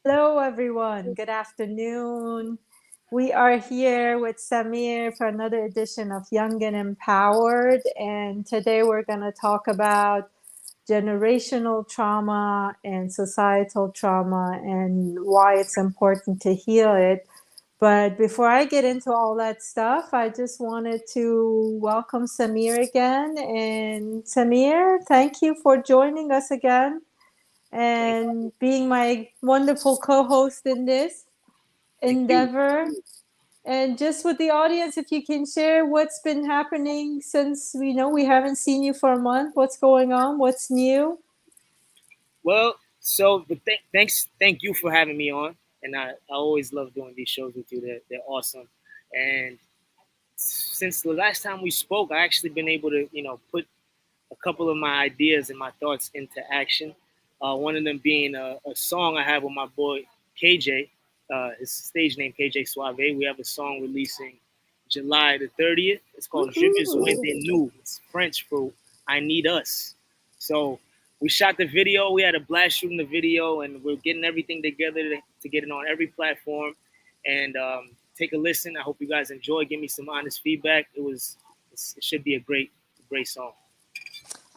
Hello, everyone. Good afternoon. We are here with Samir for another edition of Young and Empowered. And today we're going to talk about generational trauma and societal trauma and why it's important to heal it. But before I get into all that stuff, I just wanted to welcome Samir again. And Samir, thank you for joining us again Thank and being my wonderful co-host in this you. endeavor. And just with the audience, if you can share what's been happening since we haven't seen you for a month, what's going on, what's new. Thank you for having me on. And I always love doing these shows with you. They're awesome. And since the last time we spoke, I actually been able to, put a couple of my ideas and my thoughts into action. One of them being a song I have with my boy KJ, his stage name KJ Suave. We have a song releasing July the 30th. It's called Je besoin Woohoo. de nous. It's French for I need us. So we shot the video. We had a blast shooting the video, and we're getting everything together to get it on every platform. And take a listen. I hope you guys enjoy. Give me some honest feedback. It should be a great song.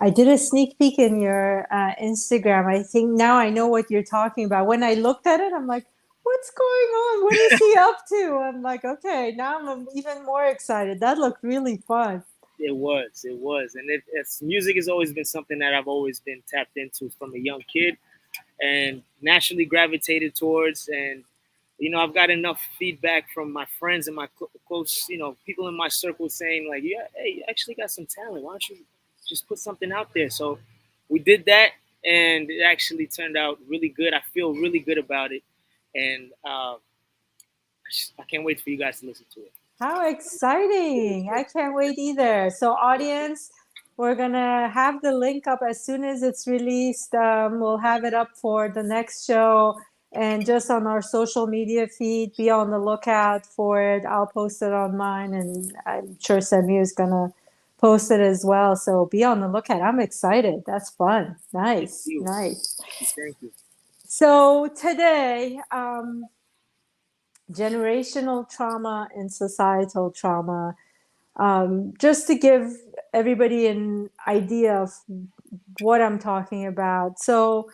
I did a sneak peek in your Instagram. I think now I know what you're talking about. When I looked at it, I'm like, what's going on? What is he up to? I'm like, okay, now I'm even more excited. That looked really fun. And it's music has always been something that I've always been tapped into from a young kid, and naturally gravitated towards. And I've got enough feedback from my friends and my close, people in my circle saying like, yeah, hey, you actually got some talent. Why don't you just put something out there? So we did that, and it actually turned out really good. I feel really good about it, and I can't wait for you guys to listen to it. How exciting! I can't wait either. So, audience, we're gonna have the link up as soon as it's released. We'll have it up for the next show and just on our social media feed. Be on the lookout for it. I'll post it on mine, and I'm sure Samir is gonna post it as well. So, be on the lookout. I'm excited. That's fun. Thank Nice, you. nice. Thank you. So, today, generational trauma and societal trauma, just to give everybody an idea of what I'm talking about. So,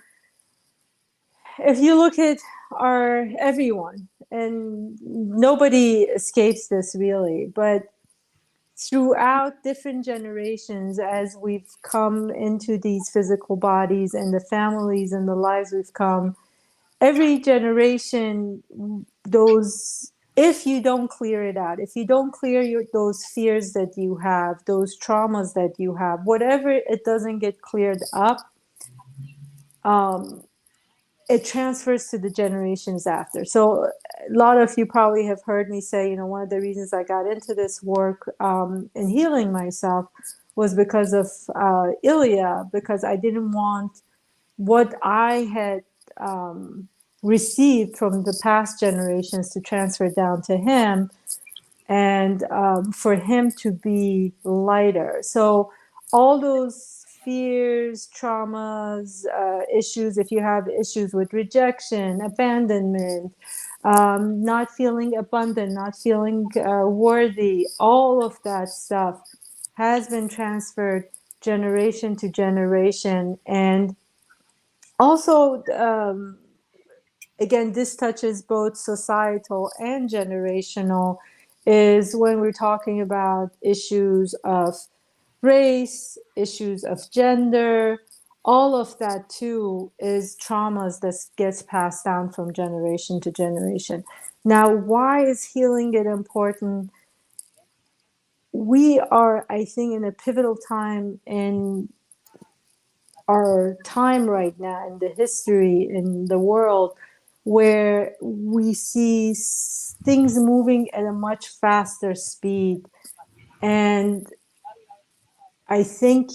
if you look at our everyone, and nobody escapes this really, but throughout different generations, as we've come into these physical bodies and the families and the lives we've come, every generation, those, if you don't clear it out, if you don't clear those fears that you have, those traumas that you have, whatever, it doesn't get cleared up, um, it transfers to the generations after. So a lot of you probably have heard me say, one of the reasons I got into this work, in healing myself, was because of Ilya, because I didn't want what I had received from the past generations to transfer down to him, and for him to be lighter. So, all those fears, traumas, issues, if you have issues with rejection, abandonment, not feeling abundant, not feeling worthy, all of that stuff has been transferred generation to generation. And also, again, this touches both societal and generational, is when we're talking about issues of race, issues of gender, all of that too is traumas that gets passed down from generation to generation. Now, why is healing it important? We are, I think, in a pivotal time in our time right now, in the history, in the world, where we see things moving at a much faster speed. And I think,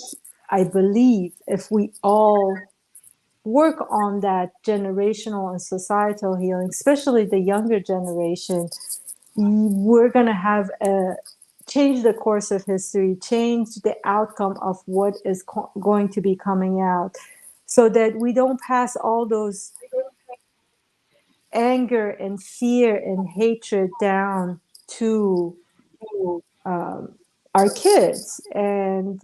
I believe, if we all work on that generational and societal healing, especially the younger generation, we're going to have a change the course of history, change the outcome of what is going to be coming out, so that we don't pass all those anger and fear and hatred down to um, our kids and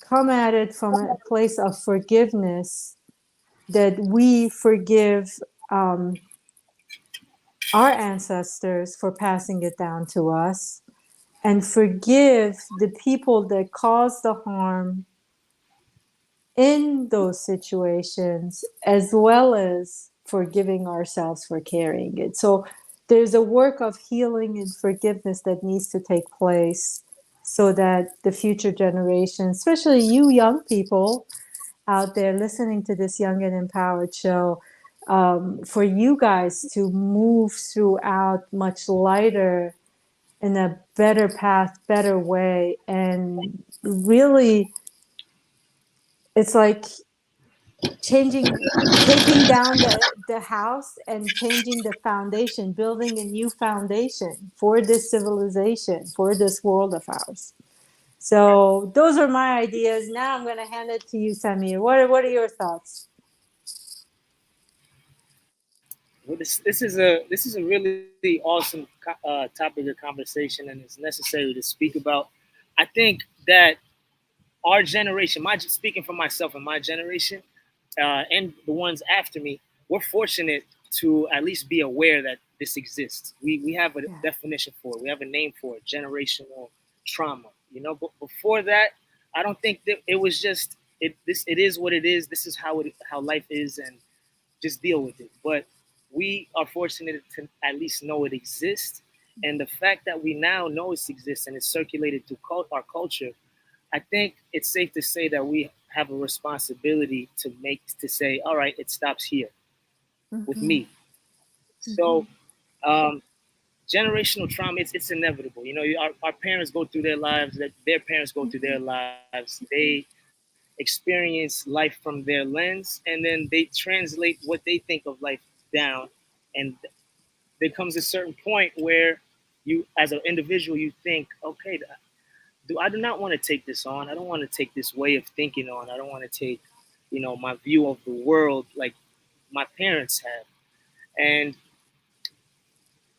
come at it from a place of forgiveness, that we forgive um, our ancestors for passing it down to us, and forgive the people that caused the harm in those situations, as well as forgiving ourselves for carrying it. So there's a work of healing and forgiveness that needs to take place so that the future generations, especially you young people out there listening to this Young and Empowered show, for you guys to move throughout much lighter in a better path, better way. And really, it's like changing, taking down the house and changing the foundation, building a new foundation for this civilization, for this world of ours. So those are my ideas. Now I'm going to hand it to you, Samir. What are your thoughts? Well, this is a really awesome topic of conversation, and it's necessary to speak about. I think that our generation, my speaking for myself and my generation, and the ones after me, we're fortunate to at least be aware that this exists. We have a Yeah. definition for it. We have a name for it: generational trauma. But before that, I don't think that it was just it. It is what it is. This is how life is, and just deal with it. But we are fortunate to at least know it exists, and the fact that we now know it exists and it's circulated through our culture, I think it's safe to say that we have a responsibility to say, all right, it stops here with Mm-hmm. me. So, um, generational trauma, it's inevitable. Our parents go through their lives, that their parents go through their lives. They experience life from their lens, and then they translate what they think of life down. And there comes a certain point where you, as an individual, you think, okay, I do not want to take this on. I don't want to take this way of thinking on. I don't want to take, my view of the world like my parents have. And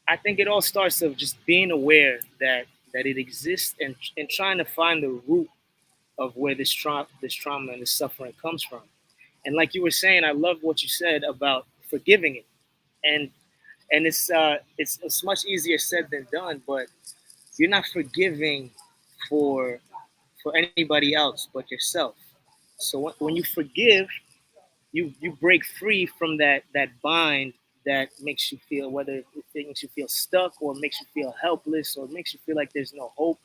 I think it all starts of just being aware that it exists, and trying to find the root of where this trauma and this suffering comes from. And like you were saying, I love what you said about forgiving it. And it's much easier said than done, but you're not forgiving for anybody else but yourself. So when you forgive, you break free from that bind that makes you feel, whether it makes you feel stuck or makes you feel helpless or makes you feel like there's no hope.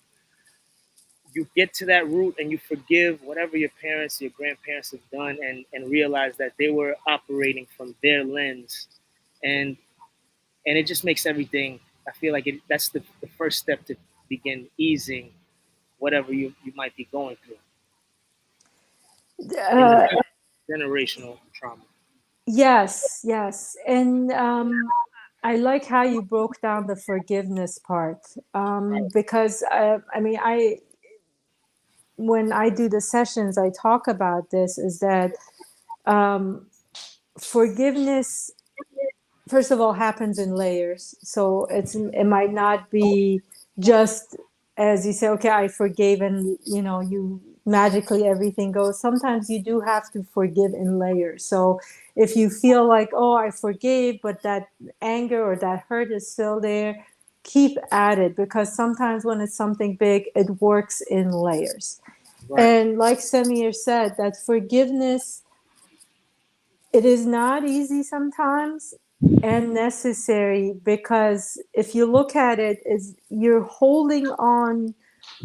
You get to that root and you forgive whatever your parents, your grandparents have done, and realize that they were operating from their lens, and it just makes everything. I feel like that's the first step to begin easing whatever you might be going through in Uh, the generational trauma. yes, yes. And I like how you broke down the forgiveness part, because I mean, when I do the sessions, I talk about this, is that um, forgiveness, first of all, happens in layers. So it might not be just as you say, okay, I forgave, and you magically everything goes. Sometimes you do have to forgive in layers. So if you feel like, oh, I forgave, but that anger or that hurt is still there, keep at it, because sometimes when it's something big, it works in layers. Right. And like Samir said, that forgiveness, it is not easy sometimes and necessary, because if you look at it, is you're holding on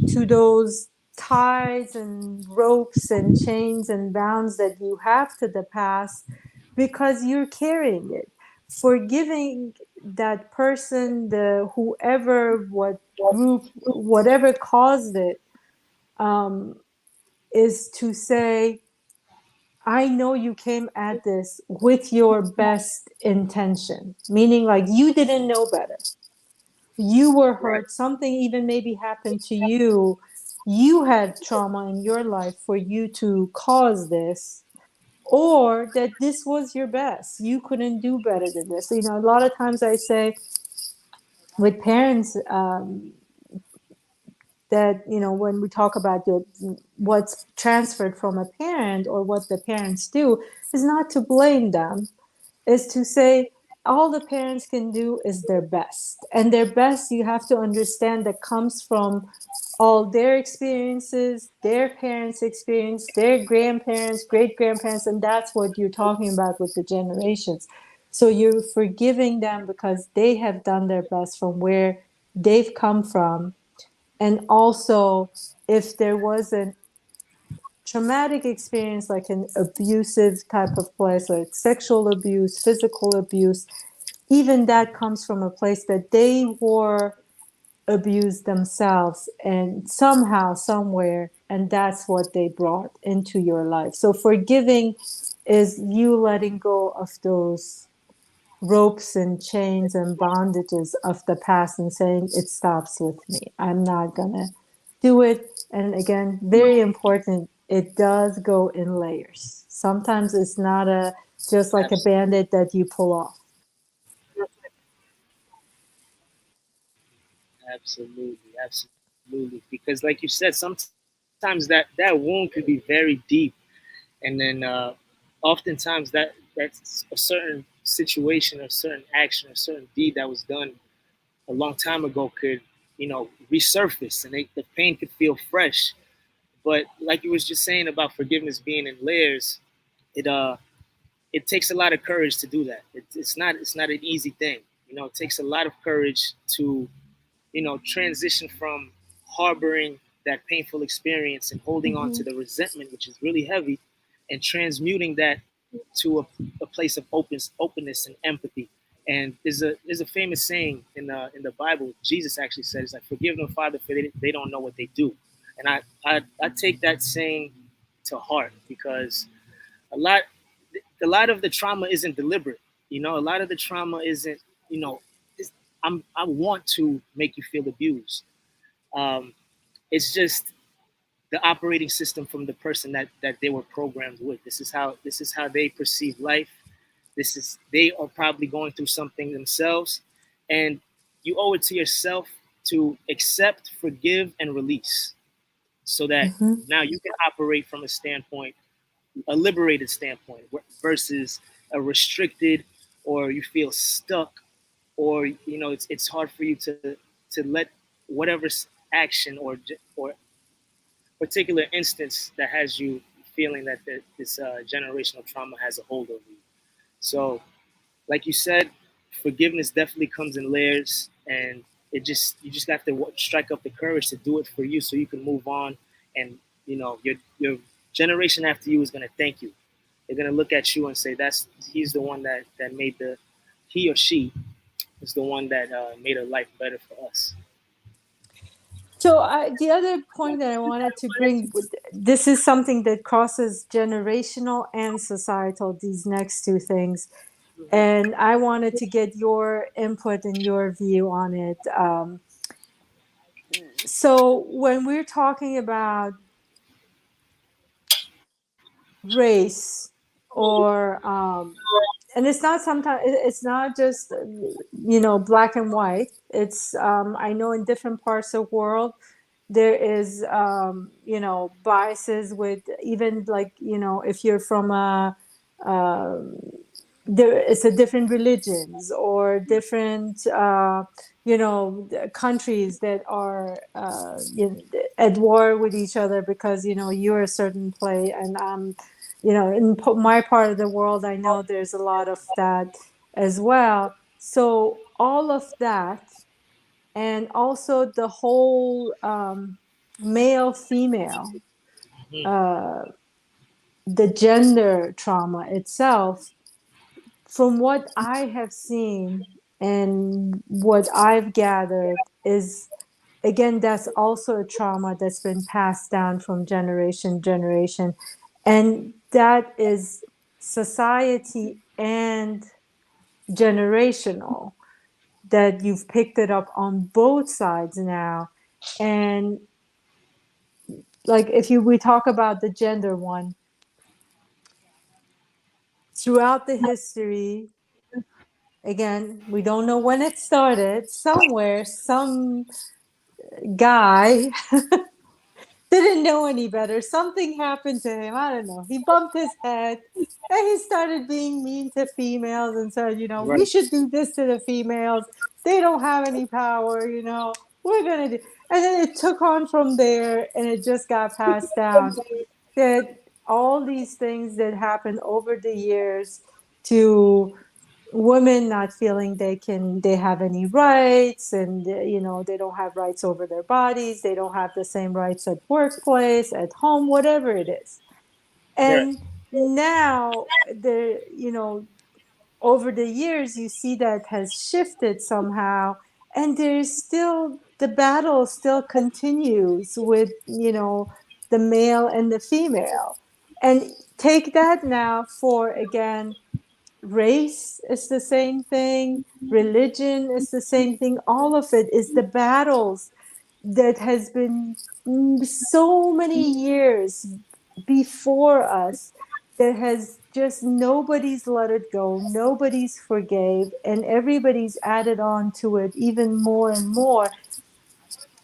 to those ties and ropes and chains and bounds that you have to the past, because you're carrying it. Forgiving that person, the whoever, what group, whatever caused it, um, is to say, I know you came at this with your best intention, meaning like you didn't know better. You were Right. hurt. Something even maybe happened to you. You had trauma in your life for you to cause this. or that this was your best, you couldn't do better than this. You know, a lot of times I say with parents, that, you know, when we talk about what's transferred from a parent or what the parents do, is not to blame them, is to say all the parents can do is their best. And their best, you have to understand, that comes from all their experiences, their parents' experience, their grandparents, great grandparents, and that's what you're talking about with the generations. So you're forgiving them because they have done their best from where they've come from. And also, if there was a traumatic experience, like an abusive type of place, like sexual abuse, physical abuse, even that comes from a place that they were abused themselves and somehow, somewhere, and that's what they brought into your life. So forgiving is you letting go of those ropes and chains and bondages of the past and saying it stops with me. I'm not gonna do it. And again, very important, it does go in layers. Sometimes it's not a just like a Absolutely, band-aid that you pull off. absolutely, absolutely. Because, like you said, sometimes that wound could be very deep, and then oftentimes that's a certain situation, a certain action, a certain deed that was done a long time ago could, resurface, and the pain could feel fresh. But like you was just saying about forgiveness being in layers, it it takes a lot of courage to do that. It's not an easy thing. It takes a lot of courage to transition from harboring that painful experience and holding on Mm-hmm. to the resentment, which is really heavy, and transmuting that to a place of openness and empathy. And there's a famous saying in the Bible. Jesus actually says, like, "Forgive them, Father, for they don't know what they do." And I take that saying to heart because a lot a lot of the trauma isn't deliberate. A lot of the trauma isn't, you know, I want to make you feel abused. Um, it's just the operating system from the person that they were programmed with. This is how they perceive life. They are probably going through something themselves, and you owe it to yourself to accept, forgive, and release, so that Mm-hmm. now you can operate from a liberated standpoint versus a restricted, or you feel stuck, or it's hard for you to let whatever action or particular instance that has you feeling that this generational trauma has a hold over you. So, like you said, forgiveness definitely comes in layers, and you just have to strike up the courage to do it for you, so you can move on, and your generation after you is going to thank you. They're going to look at you and say, he's the one that made he or she is the one that made a life better for us. So the other point that I wanted to bring, this is something that crosses generational and societal, these next two things. And I wanted to get your input and your view on it. So when we're talking about race, or and it's not sometimes, it's not just black and white. It's I know in different parts of the world there is biases with, even like, if you're from a there is a different religions or different countries that are at war with each other because you're a certain play and I'm in my part of the world. I know there's a lot of that as well. So all of that, and also the whole male female, Mhm. uh, the gender trauma itself, from what I have seen and what I've gathered, is again, that's also a trauma that's been passed down from generation to generation. And that is society and generational, that you've picked it up on both sides now. And like, if we talk about the gender one, throughout the history, again, we don't know when it started, somewhere, some guy didn't know any better. Something happened to him. I don't know. He bumped his head and he started being mean to females and said, we Right. should do this to the females. They don't have any power, we're going to do. And then it took on from there and it just got passed down. That all these things that happened over the years to women not feeling they have any rights, and they don't have rights over their bodies, they don't have the same rights at workplace, at home, whatever it is. Right. And now over the years you see that has shifted somehow, and there's still the battle still continues with the male and the female. And take that now for, again, race is the same thing, religion is the same thing. All of it is the battles that has been so many years before us, that has just nobody's let it go, nobody's forgave, and everybody's added on to it even more and more.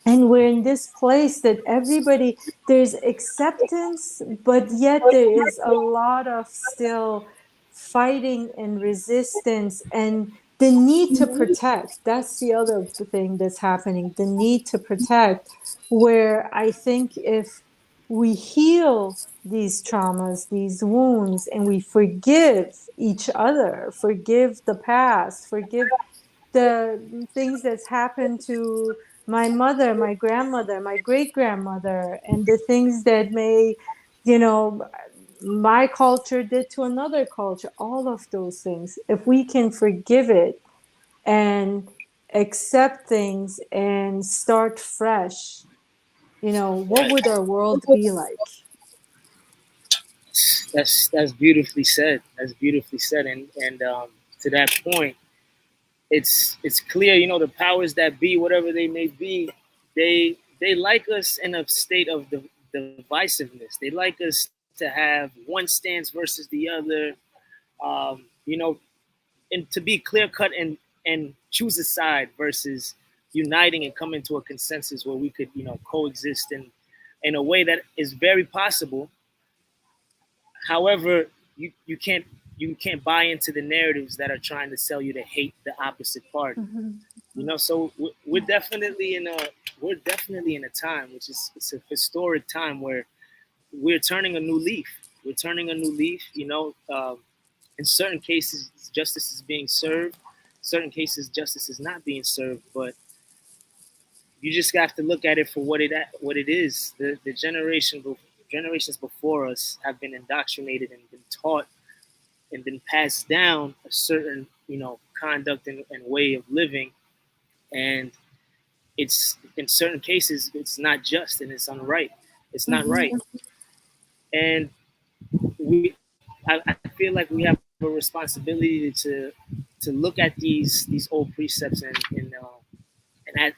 And we're in this place that everybody, there's acceptance, but yet there is a lot of still fighting and resistance, and the need to protect. That's the other thing that's happening, the need to protect, where I think if we heal these traumas, these wounds, and we forgive each other, forgive the past, forgive the things that's happened to my mother, my grandmother, my great grandmother, and the things that you know, my culture did to another culture, all of those things. If we can forgive it and accept things and start fresh, what Right. would our world be like? That's beautifully said. That's beautifully said. And to that point, it's clear. The powers that be, whatever they may be, they like us in a state of divisiveness. They like us to have one stance versus the other. And to be clear cut and choose a side versus uniting and coming to a consensus where we could coexist in a way that is very possible. However, you can't buy into the narratives that are trying to sell you to hate the opposite party. Mhm. So we're definitely in a time which is, it's a historic time where we're turning a new leaf. We're turning a new leaf. In certain cases, justice is being served. Certain cases, justice is not being served. But you just have to look at it for what it is. The generations before us have been indoctrinated and been taught and been passed down a certain conduct and way of living, and it's in certain cases it's not just and it's unright. It's not right, Mhm. and I feel like we have a responsibility to look at these old precepts and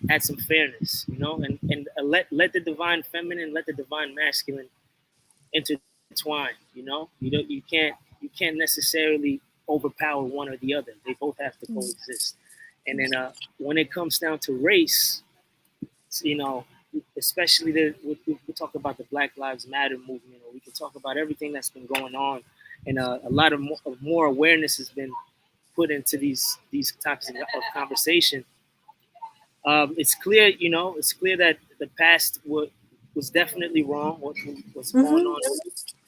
add some fairness, and let the divine feminine, let the divine masculine intertwine. You can't necessarily overpower one or the other. They both have to coexist. And then when it comes down to race, you know, especially we talk about the Black Lives Matter movement, or we can talk about everything that's been going on, and a lot of more awareness has been put into these topics of conversation. It's clear that the past was definitely wrong. What was going Mhm. on,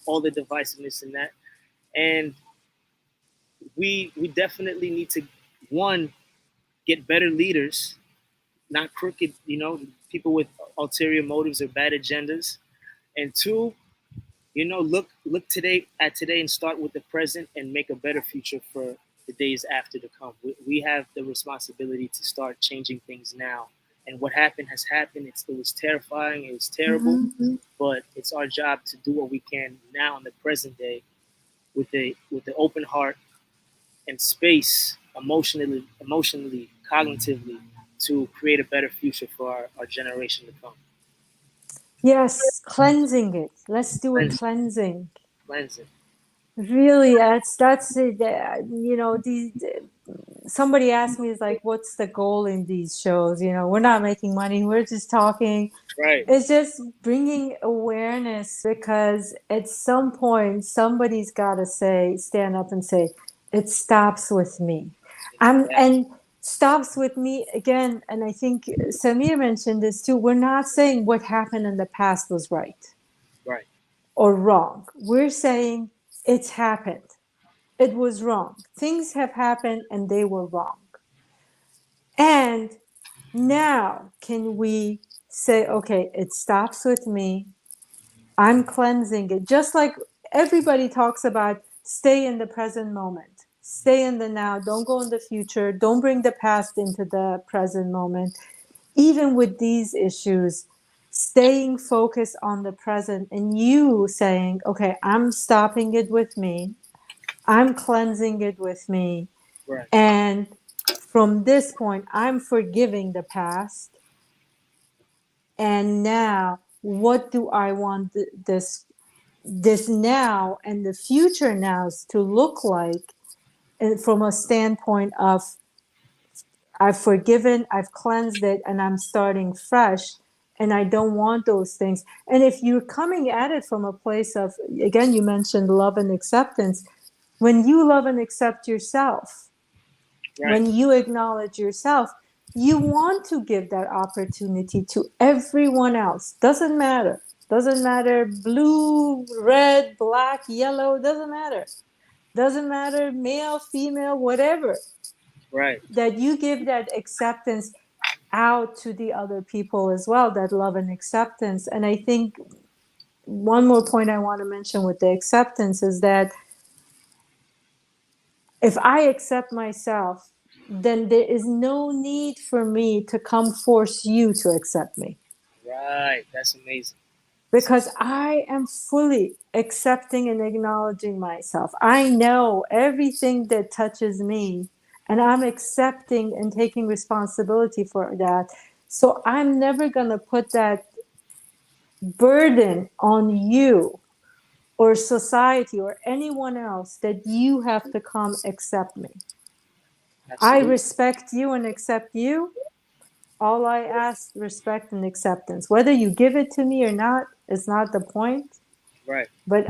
all the divisiveness in that, and we definitely need to, one, get better leaders, not crooked, people with ulterior motives or bad agendas, and two, look today and start with the present and make a better future for the days after to come. We have the responsibility to start changing things now. And what happened has happened. It was terrifying. It was terrible. Mhm. But it's our job to do what we can now in the present day with the open heart and space, emotionally, cognitively, to create a better future for our generation to come. Yes, cleansing it. Let's do a Cleansing, cleansing. cleansing. Really, that's it. You know, these somebody asked me, is like, what's the goal in these shows? You know, we're not making money, we're just talking. Right. It's just bringing awareness, because at some point somebody's got to say, stand up and say, it stops with me. Exactly. And stops with me again. And I think Samir mentioned this too. We're not saying what happened in the past was right Right. or wrong. We're saying it's happened. It was wrong. Things have happened and they were wrong. And now can we say, okay, it stops with me. I'm cleansing it. Just like everybody talks about, stay in the present moment, stay in the now, don't go in the future, don't bring the past into the present moment. Even with these issues, staying focused on the present and you saying, okay, I'm stopping it with me, I'm cleansing it with me. Right. And from this point, I'm forgiving the past. And now, what do I want this now and the future nows to look like? And from a standpoint of, I've forgiven, I've cleansed it, and I'm starting fresh. And I don't want those things. And if you're coming at it from a place of, again, you mentioned love and acceptance. When you love and accept yourself, Right. when you acknowledge yourself, you want to give that opportunity to everyone else. Doesn't matter. Doesn't matter blue, red, black, yellow, doesn't matter. Doesn't matter male, female, whatever. Right. That you give that acceptance out to the other people as well, that love and acceptance. And I think one more point I want to mention with the acceptance is that if I accept myself, then there is no need for me to come force you to accept me, Right. That's amazing. because I am fully accepting and acknowledging myself. I know everything that touches me, and I'm accepting and taking responsibility for that. So I'm never going to put that burden on you or society or anyone else that you have to come accept me. I Absolutely. respect you and accept you. All I ask, respect and acceptance. Whether you give it to me or not is not the point. Right. But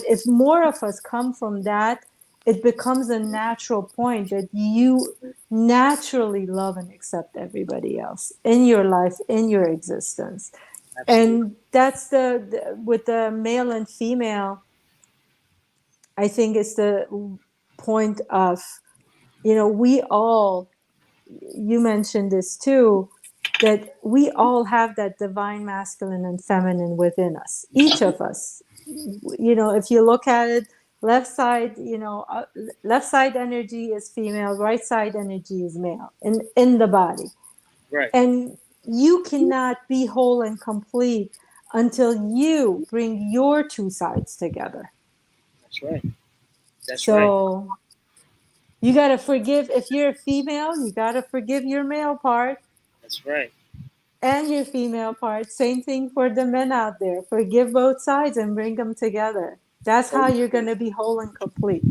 if more of us come from that, it becomes a natural point that you naturally love and accept everybody else in your life, in your existence. Absolutely. And that's with the male and female, I think it's the point of, we all, you mentioned this too, that we all have that divine masculine and feminine within us, each of us. If you look at it, left side, left side energy is female, right side energy is male in the body. Right. And you cannot be whole and complete until you bring your two sides together. That's right. That's right. So you got to forgive, if you're a female, you got to forgive your male part That's right. and your female part. Same thing for the men out there. Forgive both sides and bring them together. That's how you're going to be whole and complete.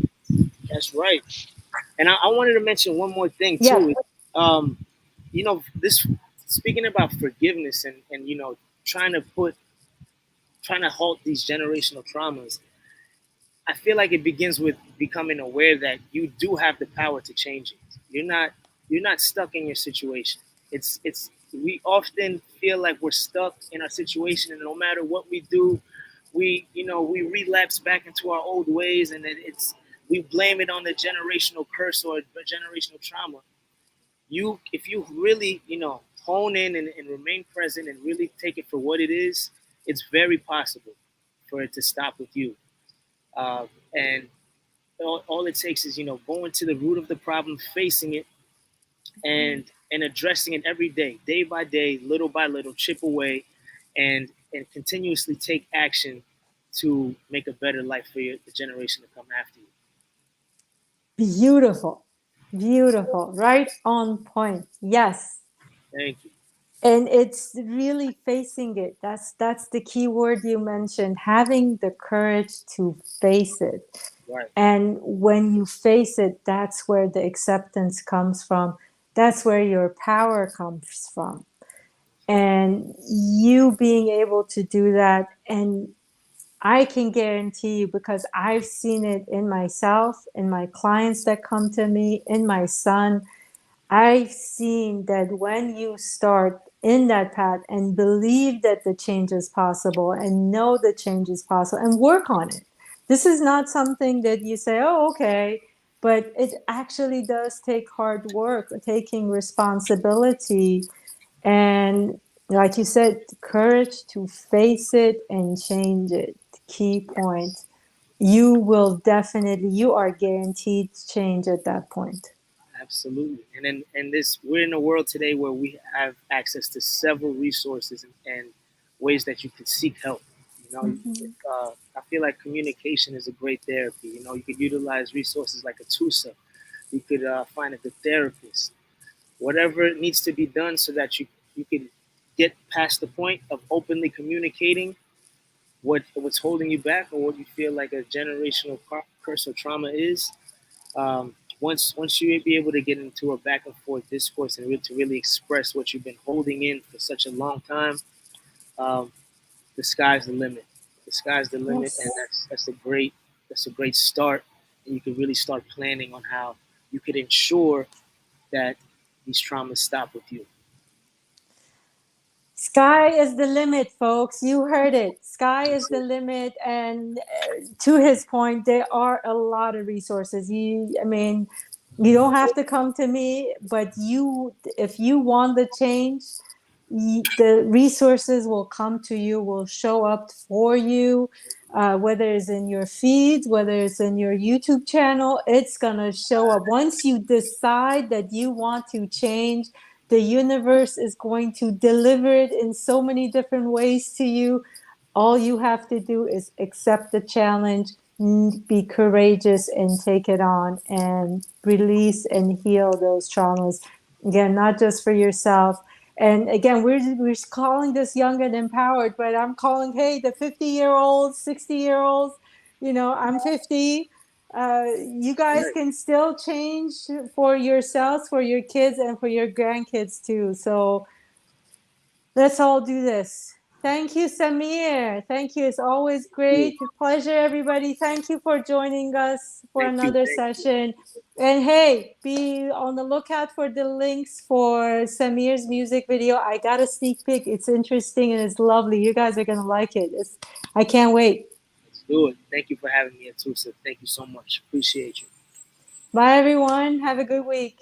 That's right. And I wanted to mention one more thing Yes. too. Um, this speaking about forgiveness and trying to put trying to halt these generational traumas. I feel like it begins with becoming aware that you do have the power to change it. You're not stuck in your situation. It's we often feel like we're stuck in our situation, and no matter what we do, we relapse back into our old ways, and then we blame it on the generational curse or the generational trauma. If you really hone in and remain present and really take it for what it is, it's very possible for it to stop with you. And all it takes is going to the root of the problem, facing it, and addressing it every day by day, little by little, chip away, and continuously take action to make a better life for the generation to come after you. Beautiful. Beautiful. Right on point. Yes. Thank you. And it's really facing it. That's the key word you mentioned, having the courage to face it. Right. And when you face it, that's where the acceptance comes from. That's where your power comes from. And you being able to do that, and I can guarantee you, because I've seen it in myself, in my clients that come to me, in my son, I've seen that when you start in that path and believe that the change is possible and know the change is possible and work on it. This is not something that you say, oh, okay, but it actually does take hard work, taking responsibility, and like you said, courage to face it and change it. Key point. You will definitely, you are guaranteed change at that point. Absolutely. And this, we're in a world today where we have access to several resources and ways that you can seek help. You know, Mhm. I feel like communication is a great therapy. You know, you could utilize resources like a TUSA. You could find a good therapist. Whatever needs to be done so that you can get past the point of openly communicating what's holding you back or what you feel like a generational curse or trauma is. Once you be able to get into a back and forth discourse and to really express what you've been holding in for such a long time, um, the sky's the limit. The sky's the limit, and Yes. that's a great start. And you can really start planning on how you could ensure that these traumas stop with you. Sky is the limit, folks. You heard it. Sky is the limit. And to his point, there are a lot of resources. I mean, you don't have to come to me, but if you want the change, the resources will come to you, will show up for you, whether it's in your feeds, whether it's in your YouTube channel, it's going to show up. Once you decide that you want to change, the universe is going to deliver it in so many different ways to you. All you have to do is accept the challenge, be courageous, and take it on and release and heal those traumas. Again, not just for yourself. And again, we're calling this young and empowered, but I'm calling, hey, the 50-year-olds, 60-year-olds, I'm 50. You guys Right. can still change for yourselves, for your kids, and for your grandkids too. So let's all do this. Thank you, Samir. Thank you. It's always Cool. great. Pleasure, everybody. Thank you for joining us for Thank you. another Thank you. session. And hey, be on the lookout for the links for Samir's music video. I got a sneak peek. It's interesting and it's lovely. You guys are going to like it. I can't wait. Let's do it. Thank you for having me at Tusa. Thank you so much. Appreciate you. Bye, everyone. Have a good week.